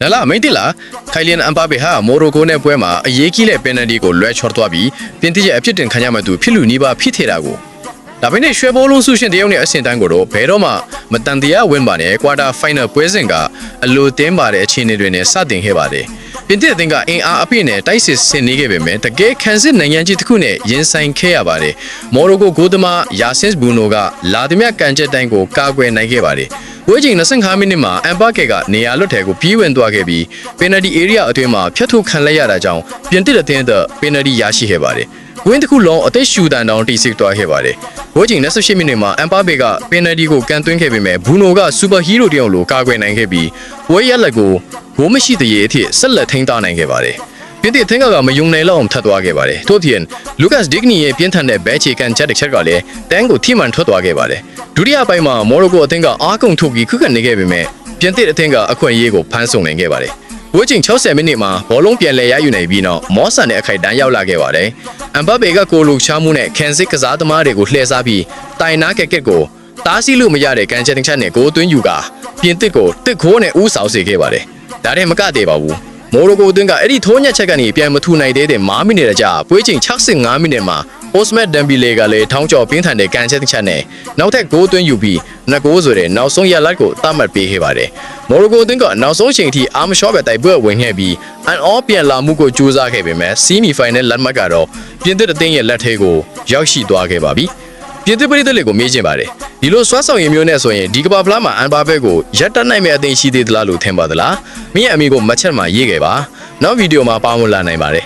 လာလာမင်းတိလားခိုင်လျန်အမ်ပါဘေဟာမော်ရိုကိုနဲ့ပွဲမှာအရေးကြီးတဲ့ပင်နတီကိုလွဲချော်သွားပြီးပြင်သစ်ရဲ့အဖြစ်တင်ခံရမှသူဖြစ်လူနီးပါးဖြစ်ထတာကိုဒါပေမဲ့ရွှေဘောလုံးဆုရှင်တယောက်နဲ့အဆင့်တန်းကိုတော့ဘယ်တော့မှမတန်တရားဝင်ပါနဲ့ကွာတာဖိုင်နယ်ပွဲစဉ်ကအလိုတင်းပါတဲ့အခြေအနေတွေနဲ့စတင်ခဲ့ပါတယ်ပြင်သစ်အသင်းကအင်အားအပြည့်နဲ့တိုက်စစ်ဆင်နေခဲ့ပေမဲ့တကယ်ခံစစ်နိုင်ငံကြီးတစ်ခုနဲ့ရင်ဆိုင်ခဲ့ရပါတယ်မော်ရိုကိုဂိုးသမားယာဆစ်ဘူနိုကလာသမျှကန်ချက်တိုင်းကိုကာကွယ်နိုင်ခဲ့ပါတယ်ဝေးချိန်25မိနစ်မှာအမ်ပါကေကနေရာလွတ်ထဲကိုပြေးဝင်သွားခဲ့ပြီးပင်နတီဧရိယာအတွင်းမှာဖျက်ထုတ်ခံလိုက်ရတာကြောင့်ပြင်သစ်အသင်းကပင်နတီရရှိခဲ့ပါတယ်ဝင်းတစ်ခုလုံးအသက်ရှူတန်တောင်တိစိတ်သွားခဲ့ပါတယ်ဝေးချိန်28မိနစ်မှာအမ်ပါဘေကပင်နတီကိုကန်သွင်းခဲ့ပေမဲ့ဘူနိုကစူပါဟီးရိုတယောက်လိုကာကွယ်နိုင်ခဲ့ပြီးဝေးရက်လက်ကိုဂိုးမရှိသေးတဲ့အထိဆက်လက်ထိန်းထားနိုင်ခဲ့ပါတယ်ပြင်သစ်အသင်းကမယုံနိုင်လောက်အောင်ထပ်သွားခဲ့ပါတယ်ထို့ပြင်လူကတ်ဒစ်ဂနီရဲ့ပြင်းထန်တဲ့ဘဲချေကန်ချက်တစ်ချက်ကလည်းတန်းကိုထိမှန်ထွက်သွားခဲ့ပါတယ်ဒုတိယပိုင်းမှာမော်ရိုကိုအသင်းကအားကုန်ထုတ်ပြီးခုခံနေခဲ့ပေမဲ့ပြင်သစ်အသင်းကအခွင့်အရေးကိုဖမ်းဆုံနိုင်ခဲ့ပါတယ်ဝေးချိန်60မိနစ်မှာဘောလုံးပြန်လည်ရယူနိုင်ပြီးနောက်မော့ဆန်နဲ့အခိုက်တန်းရောက်လာခဲ့ပါတယ်အမ်ဘာဘေကကိုလူချားမှုနဲ့ကန်စစ်ကစားသမားတွေကိုလှည့်စားပြီးတိုင်နာကက်ကက်ကိုတားဆီးလို့မရတဲ့ကန်ချက်တစ်ချက်နဲ့ဂိုးသွင်းယူကပြင်သစ်ကိုတစ်ခိုးနဲ့ဦးဆောင်စေခဲ့ပါတယ်ဒါနဲ့မကသေးပါဘူးမော်ရိုကိုအသင်းကအဲ့ဒီထိုးညက်ချက်ကနေပြန်မထူနိုင်သေးတဲ့5မိနစ်ကြာပွဲချိန်65မိနစ်မှာအိုစမက်ဒမ်ဘီလေကလည်းထောင်းကျော်ပြင်းထန်တဲ့ကန်ချက်တစ်ချက်နဲ့နောက်ထပ်ဂိုးသွင်းယူပြီး2ဂိုးဆိုတဲ့နောက်ဆုံးရလဒ်ကိုသတ်မှတ်ပေးခဲ့ပါတယ်မော်ရိုကိုအသင်းကနောက်ဆုံးချိန်ထိအာမရှော့ပဲတိုက်ပွဲဝင်ခဲ့ပြီးအန်အောပြန်လာမှုကိုကြိုးစားခဲ့ပေမဲ့ဆီမီဖိုင်နယ်လက်မှတ်ကတော့ပြင်သစ်အသင်းရဲ့လက်ထဲကိုရောက်ရှိသွားခဲ့ပါပြီပြင်သစ်ပြည်သူတွေကိုမေးချင်ပါတယ်ဒီလိုစွမ်းဆောင်ရည်မျိုးနဲ့ဆိုရင်ဒီကဘာဖလားမှာအန်ဘာဘက်ကိုရက်တက်နိုင်မယ့်အသင်းရှိသေးသလားလို့ထင်ပါသလားမင်းရဲ့အမိကိုမတ်ချက်မှာရေးခဲ့ပါနောက်ဗီဒီယိုမှာပါဝင်လာနိုင်ပါတယ်